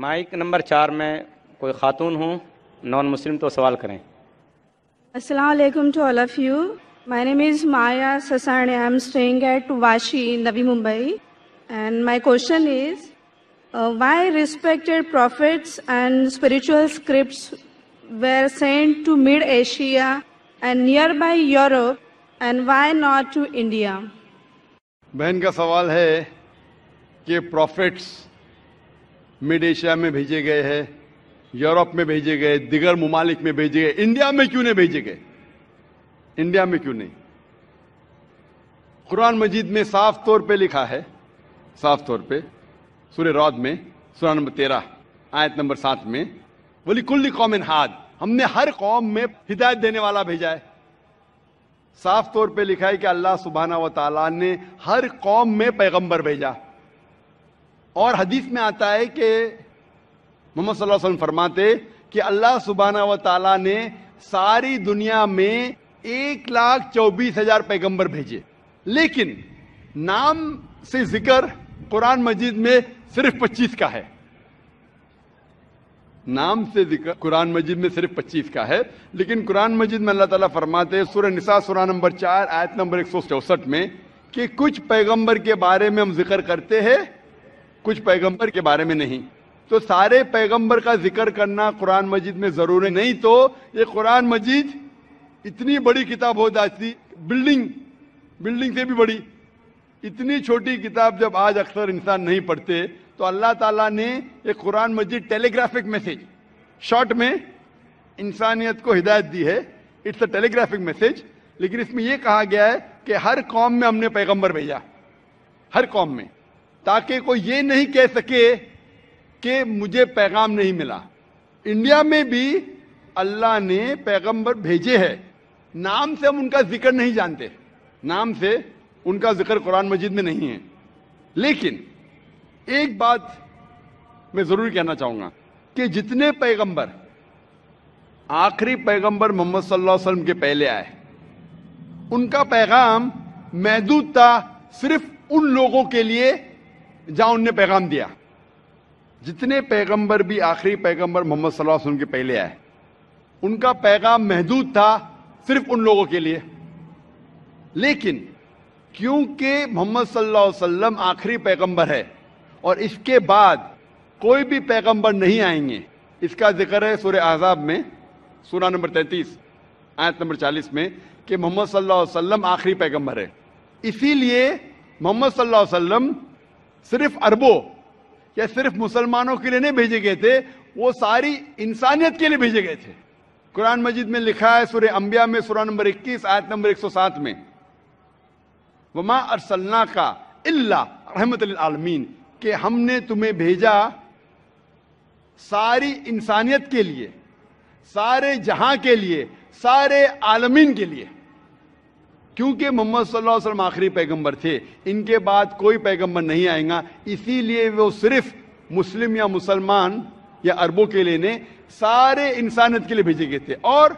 Mic number 4 میں کوئی خاتون ہوں نان مسلم تو سوال کریں. Assalamu alaikum to all of you. My name is Maya Sasani. I am staying at Vashi, Navi Mumbai. And my question is, why respected prophets and spiritual scripts were sent to Mid-Asia and nearby Europe, and why not to India? بہن کا سوال ہے کہ prophets mid Asia میں بھیجے گئے ہیں، Europe میں بھیجے گئے، دیگر ممالک میں بھیجے گئے، انڈیا میں کیوں نہیں بھیجے گئے؟ انڈیا میں کیوں نہیں؟ قرآن مجید میں صاف طور پہ لکھا ہے، صاف طور پہ سورہ رعد میں سورہ نمبر 13 آیت نمبر 7 میں وَلِكُلِّ قَوْمٍ ہاد، ہم نے ہر قوم میں ہدایت دینے والا بھیجا ہے. صاف طور پہ لکھا ہے کہ اللہ سبحانہ و تعالیٰ نے ہر قوم میں پیغمبر بھیجا. اور حدیث میں آتا ہے کہ محمد صلی اللہ علیہ وسلم فرماتے کہ اللہ سبحانہ و تعالیٰ نے ساری دنیا میں 1,24,000 پیغمبر بھیجے، لیکن نام سے ذکر قرآن مجید میں صرف 25 کا ہے. نام سے ذکر قرآن مجید میں صرف 25 کا ہے، لیکن قرآن مجید میں اللہ تعالیٰ فرماتے سورہ نساء سورہ نمبر 4 آیت نمبر 164 میں کہ کچھ پیغمبر کے بارے میں ہم ذکر کرتے ہیں، کچھ پیغمبر کے بارے میں نہیں. تو سارے پیغمبر کا ذکر کرنا قرآن مجید میں ضروری نہیں، تو یہ قرآن مجید اتنی بڑی کتاب ہو جاتی، بلڈنگ سے بھی بڑی. اتنی چھوٹی کتاب جب آج اکثر انسان نہیں پڑھتے، تو اللہ تعالیٰ نے ایک قرآن مجید ٹیلی گرافک میسج شارٹ میں انسانیت کو ہدایت دی ہے. It's a telegraphic message, لیکن اس میں یہ کہا گیا ہے کہ ہر قوم میں ہم نے پیغمبر بھیجا، ہر قوم میں، تاکہ کوئی یہ نہیں کہہ سکے کہ مجھے پیغام نہیں ملا. انڈیا میں بھی اللہ نے پیغمبر بھیجے ہیں، نام سے ہم ان کا ذکر نہیں جانتے، نام سے ان کا ذکر قرآن مجید میں نہیں ہے. لیکن ایک بات میں ضرور کہنا چاہوں گا کہ جتنے پیغمبر، آخری پیغمبر محمد صلی اللہ علیہ وسلم کے پہلے آئے، ان کا پیغام محدود تھا صرف ان لوگوں کے لیے جہاں ان نے پیغام دیا. جتنے پیغمبر بھی آخری پیغمبر محمد صلی اللہ علیہ وسلم کے پہلے آئے، ان کا پیغام محدود تھا صرف ان لوگوں کے لیے. لیکن کیونکہ محمد صلی اللہ علیہ وسلم آخری پیغمبر ہے اور اس کے بعد کوئی بھی پیغمبر نہیں آئیں گے، اس کا ذکر ہے سورہ احزاب میں سورہ نمبر 33 آیت نمبر 40 میں کہ محمد صلی اللہ علیہ وسلم آخری پیغمبر ہے. اسی لیے محمد صلی اللہ علیہ وسلم صرف عربوں یا صرف مسلمانوں کے لیے نہیں بھیجے گئے تھے، وہ ساری انسانیت کے لیے بھیجے گئے تھے. قرآن مجید میں لکھا ہے سورہ انبیاء میں سورہ نمبر 21 آیت نمبر 107 میں وَمَا أَرْسَلْنَاكَ إِلَّا رَحْمَةً لِلْعَالَمِينَ، کہ ہم نے تمہیں بھیجا ساری انسانیت کے لیے، سارے جہاں کے لیے، سارے عالمین کے لیے. کیونکہ محمد صلی اللہ علیہ وسلم آخری پیغمبر تھے، ان کے بعد کوئی پیغمبر نہیں آئے گا، اسی لیے وہ صرف مسلم یا مسلمان یا عربوں کے لیے نہیں، سارے انسانیت کے لیے بھیجے گئے تھے. اور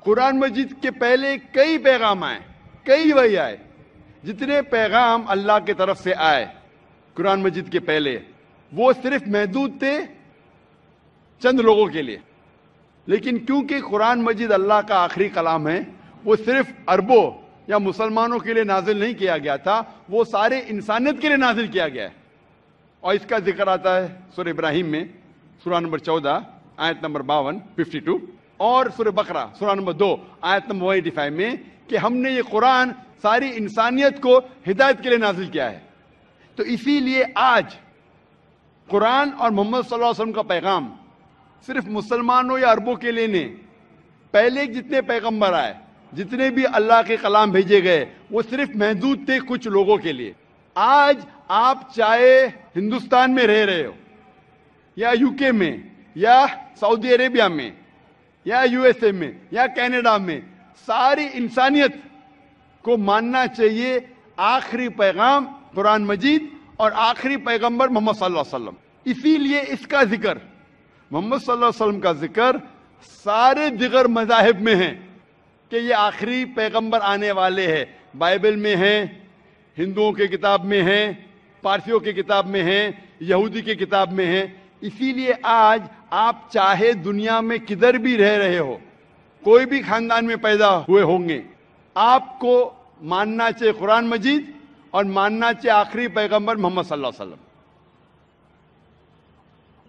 قرآن مجید کے پہلے کئی پیغام آئے، کئی وحی آئے. جتنے پیغام اللہ کی طرف سے آئے قرآن مجید کے پہلے، وہ صرف محدود تھے چند لوگوں کے لیے. لیکن کیونکہ قرآن مجید اللہ کا آخری کلام ہے، وہ صرف عربوں یا مسلمانوں کے لیے نازل نہیں کیا گیا تھا، وہ سارے انسانیت کے لیے نازل کیا گیا ہے. اور اس کا ذکر آتا ہے سورہ ابراہیم میں سورہ نمبر 14 آیت نمبر 52 اور سورہ بقرہ سورہ نمبر 2 آیت نمبر 185 میں کہ ہم نے یہ قرآن ساری انسانیت کو ہدایت کے لیے نازل کیا ہے. تو اسی لیے آج قرآن اور محمد صلی اللہ علیہ وسلم کا پیغام صرف مسلمانوں یا عربوں کے لیے نہیں، پہلے جتنے پیغمبر آئے، جتنے بھی اللہ کے کلام بھیجے گئے، وہ صرف محدود تھے کچھ لوگوں کے لیے. آج آپ چاہے ہندوستان میں رہ رہے ہو یا یو کے میں یا سعودی عربیہ میں یا یو ایس اے میں یا کینیڈا میں، ساری انسانیت کو ماننا چاہیے آخری پیغام قرآن مجید اور آخری پیغمبر محمد صلی اللہ علیہ وسلم. اسی لیے اس کا ذکر، محمد صلی اللہ علیہ وسلم کا ذکر سارے دیگر مذاہب میں ہے کہ یہ آخری پیغمبر آنے والے ہیں. بائبل میں ہیں، ہندوؤں کی کتاب میں ہیں، پارسیوں کی کتاب میں ہیں، یہودی کی کتاب میں ہیں اسی لیے آج آپ چاہے دنیا میں کدھر بھی رہ رہے ہو, کوئی بھی خاندان میں پیدا ہوئے ہوں گے, آپ کو ماننا چاہیے قرآن مجید اور ماننا چاہیے آخری پیغمبر محمد صلی اللہ علیہ وسلم.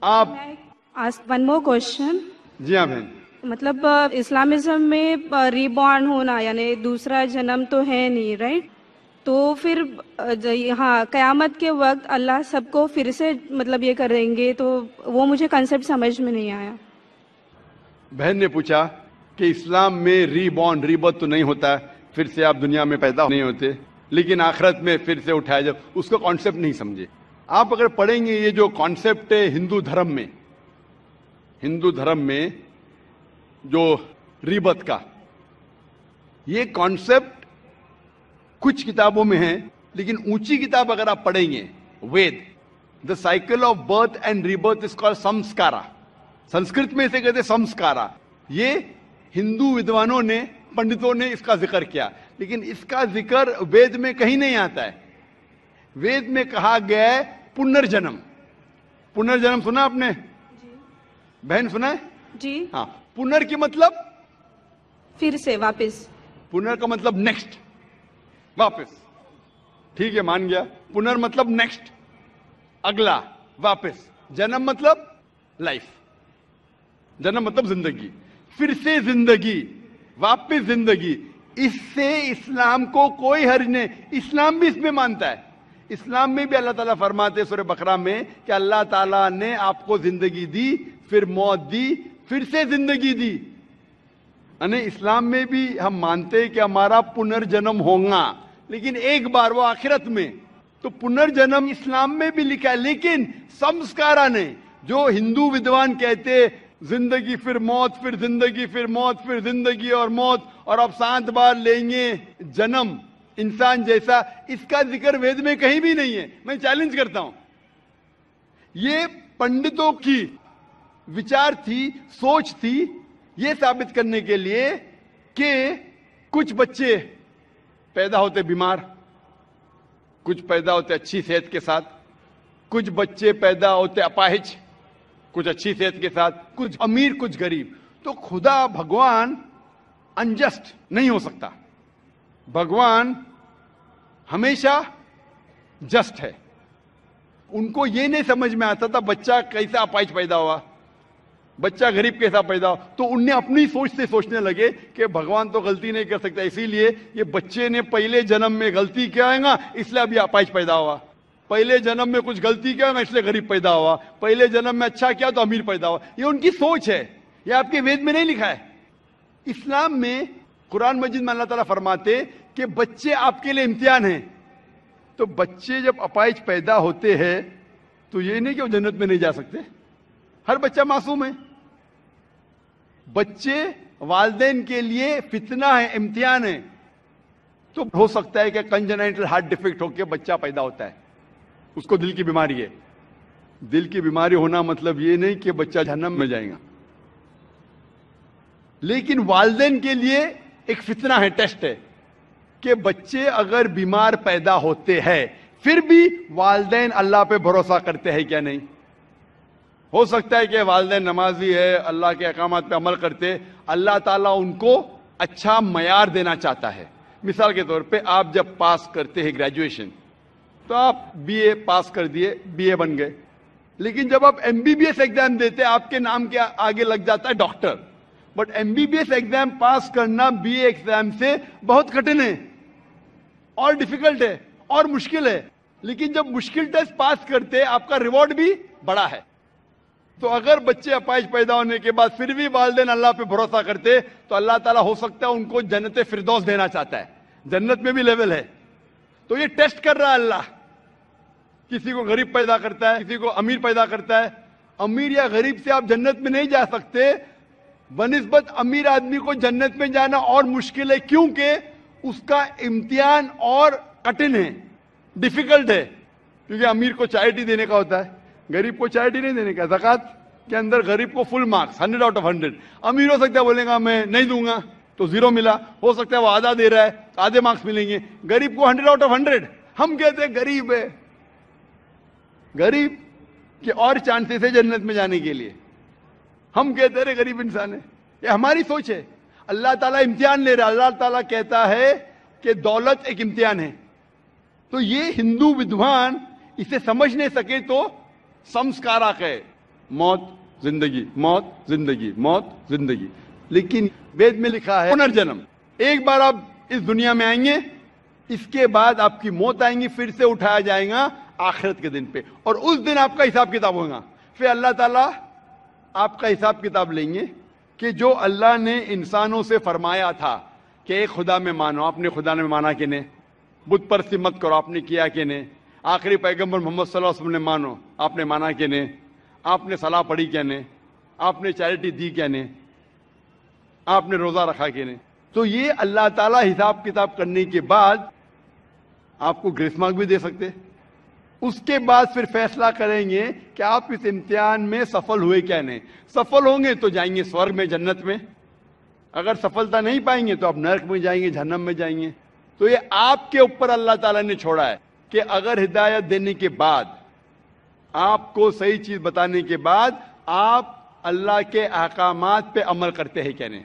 آپ ask one more question. جی ہاں بہن, مطلب اسلامزم میں ری بورن ہونا یعنی دوسرا جنم تو ہے نہیں, رائٹ؟ تو پھر ہاں قیامت کے وقت اللہ سب کو پھر سے مطلب یہ کریں گے, تو وہ مجھے کنسیپٹ سمجھ میں نہیں آیا. بہن نے پوچھا کہ اسلام میں ری بورن ری برتھ تو نہیں ہوتا, پھر سے آپ دنیا میں پیدا نہیں ہوتے, لیکن آخرت میں پھر سے اٹھایا جب, اس کو کانسیپٹ نہیں سمجھے. آپ اگر پڑھیں گے یہ جو کانسیپٹ ہے ہندو دھرم میں جو ریبت کا, یہ کانسیپٹ کچھ کتابوں میں ہے, لیکن اونچی کتاب اگر آپ پڑھیں گے Veda, the cycle of birth and rebirth is called samskara. Sanskrit میں اسے کہتے سمسکارا. یہ ہندو ودوانوں نے, پنڈتوں نے اس کا ذکر کیا, لیکن اس کا ذکر وید میں کہیں نہیں آتا ہے. وید میں کہا گیا ہے پنرجنم. پنرجنم سنا آپ نے بہن, سنا ہے جی. ہاں, پنر کی مطلب پھر سے واپس, پنر کا مطلب نیکسٹ, واپس. ٹھیک ہے, مان گیا. پنر مطلب نیکسٹ, اگلا, واپس. جنم مطلب لائف, جنم مطلب زندگی, پھر سے زندگی, واپس زندگی. اس سے اسلام کو کوئی حرج نہیں. اسلام بھی اس میں مانتا ہے. اسلام میں بھی اللہ تعالیٰ فرماتے سورہ بقرہ میں کہ اللہ تعالیٰ نے آپ کو زندگی دی, پھر موت دی, پھر سے زندگی دی. یعنی اسلام میں بھی ہم مانتے کہ ہمارا پنرجنم ہوگا, لیکن ایک بار, وہ آخرت میں. تو پنرجنم اسلام میں بھی لکھا ہے, لیکن سمسکارا نے, جو ہندو ودوان کہتے زندگی پھر موت, پھر زندگی, پھر موت, پھر زندگی اور موت, اور اب 7 بار لیں گے جنم انسان جیسا, اس کا ذکر وید میں کہیں بھی نہیں ہے. میں چیلنج کرتا ہوں, یہ پنڈتوں کی وچار تھی, سوچ تھی, یہ ثابت کرنے کے لیے کہ کچھ بچے پیدا ہوتے بیمار, کچھ پیدا ہوتے اچھی صحت کے ساتھ, کچھ بچے پیدا ہوتے اپاہج, کچھ اچھی صحت کے ساتھ, کچھ امیر کچھ غریب. تو خدا بھگوان انجسٹ نہیں ہو سکتا. بھگوان ہمیشہ جسٹ ہے. ان کو یہ نہیں سمجھ میں آتا تھا بچہ کیسا اپاہج پیدا ہوا, بچہ غریب کیسا پیدا ہوا. تو ان نے اپنی سوچ سے سوچنے لگے کہ بھگوان تو غلطی نہیں کر سکتا, اسی لیے یہ بچے نے پہلے جنم میں غلطی کیا ہے گا, اس لیے ابھی اپاہج پیدا ہوا. پہلے جنم میں کچھ غلطی کیا ہے, اس لیے غریب پیدا ہوا. پہلے جنم میں اچھا کیا تو امیر پیدا ہوا. یہ ان کی سوچ ہے, یہ آپ کے وید میں نہیں لکھا ہے. اسلام میں قرآن مجید میں اللہ تعالیٰ فرماتے کہ بچے آپ کے لیے امتحان ہیں. تو بچے جب اپاہج پیدا ہوتے ہیں تو یہ نہیں کہ وہ جنت میں نہیں جا سکتے. ہر بچہ معصوم ہے. بچے والدین کے لیے فتنہ ہے, امتحان ہے. تو ہو سکتا ہے کہ کنجنائٹل ہارٹ ڈیفیکٹ ہو کے بچہ پیدا ہوتا ہے, اس کو دل کی بیماری ہے. دل کی بیماری ہونا مطلب یہ نہیں کہ بچہ جہنم میں جائے گا, لیکن والدین کے لیے ایک فتنہ ہے, ٹیسٹ ہے کہ بچے اگر بیمار پیدا ہوتے ہیں پھر بھی والدین اللہ پہ بھروسہ کرتے ہیں کیا نہیں. ہو سکتا ہے کہ والدین نمازی ہے, اللہ کے احکامات پہ عمل کرتے, اللہ تعالیٰ ان کو اچھا معیار دینا چاہتا ہے. مثال کے طور پہ آپ جب پاس کرتے ہیں گریجویشن, تو آپ بی اے پاس کر دیے, بی اے بن گئے, لیکن جب آپ M B B S exam دیتے آپ کے نام کے آگے لگ جاتا ہے doctor. But M B B S exam pass کرنا بی اے ایگزام سے بہت کٹھن ہے اور ڈیفیکلٹ ہے اور مشکل ہے. لیکن جب مشکل ٹیسٹ پاس کرتے آپ کا ریوارڈ بھی بڑا ہے. تو اگر بچے اپاہج پیدا ہونے کے بعد پھر بھی والدین اللہ پہ بھروسہ کرتے تو اللہ تعالیٰ ہو سکتا ہے ان کو جنت فردوس دینا چاہتا ہے. جنت میں بھی لیول ہے. تو یہ ٹیسٹ کر رہا ہے اللہ. کسی کو غریب پیدا کرتا ہے, کسی کو امیر پیدا کرتا ہے. امیر یا غریب سے آپ جنت میں نہیں جا سکتے, بنسبت امیر آدمی کو جنت میں جانا اور مشکل ہے, کیونکہ اس کا امتحان اور کٹھن ہے, ڈیفیکلٹ ہے. کیونکہ امیر کو چیریٹی دینے کا ہوتا ہے, غریب کو چیریٹی نہیں دینے کا. زکوٰۃ کے اندر غریب کو فل مارکس 100 آؤٹ آف 100. امیر ہو سکتا ہے بولے گا میں نہیں دوں گا تو 0 ملا, ہو سکتا ہے وہ آدھا دے رہا ہے, آدھے مارکس ملیں گے. غریب کو 100 آؤٹ آف 100. ہم کہتے ہیں غریب ہے, غریب کہ اور چانسز ہے جنت میں جانے کے لیے. ہم کہتے رہے غریب انسان ہے. یہ ہماری سوچ ہے. اللہ تعالیٰ امتحان لے رہا ہے. اللہ تعالیٰ کہتا ہے کہ دولت ایک امتحان ہے. تو یہ ہندو ودوان اسے سمجھ نہیں سکے تو سمسکارک ہے. موت زندگی، موت زندگی، موت زندگی. لیکن وید میں لکھا ہے پنرجنم. ایک بار آپ اس دنیا میں آئیں گے، اس کے بعد آپ کی موت آئیں گی، پھر سے اٹھایا جائے گا آخرت کے دن پہ، اور اس دن آپ کا حساب کتاب ہوگا. پھر اللہ تعالیٰ آپ کا حساب کتاب لیں گے کہ جو اللہ نے انسانوں سے فرمایا تھا کہ ایک خدا میں مانو، آپ نے خدا میں مانا کہ نہیں؟ بت پرستی مت کرو، آپ نے کیا کہ نہیں؟ آخری پیغمبر محمد صلی اللہ علیہ وسلم نے مانو، آپ نے مانا کہ نہیں؟ آپ نے صلاح پڑھی کیا نہیں؟ آپ نے چیریٹی دی کیا نہیں؟ آپ نے روزہ رکھا کہ نہیں؟ تو یہ اللہ تعالیٰ حساب کتاب کرنے کے بعد آپ کو گریس مارک بھی دے سکتے. اس کے بعد پھر فیصلہ کریں گے کہ آپ اس امتحان میں سفل ہوئے کیا نہیں. سفل ہوں گے تو جائیں گے سورگ میں، جنت میں. اگر سفلتا نہیں پائیں گے تو آپ نرک میں جائیں گے، جہنم میں جائیں گے. تو یہ آپ کے اوپر اللہ تعالیٰ نے چھوڑا ہے کہ اگر ہدایت دینے کے بعد، آپ کو صحیح چیز بتانے کے بعد آپ اللہ کے احکامات پہ عمل کرتے ہیں کیا نہیں.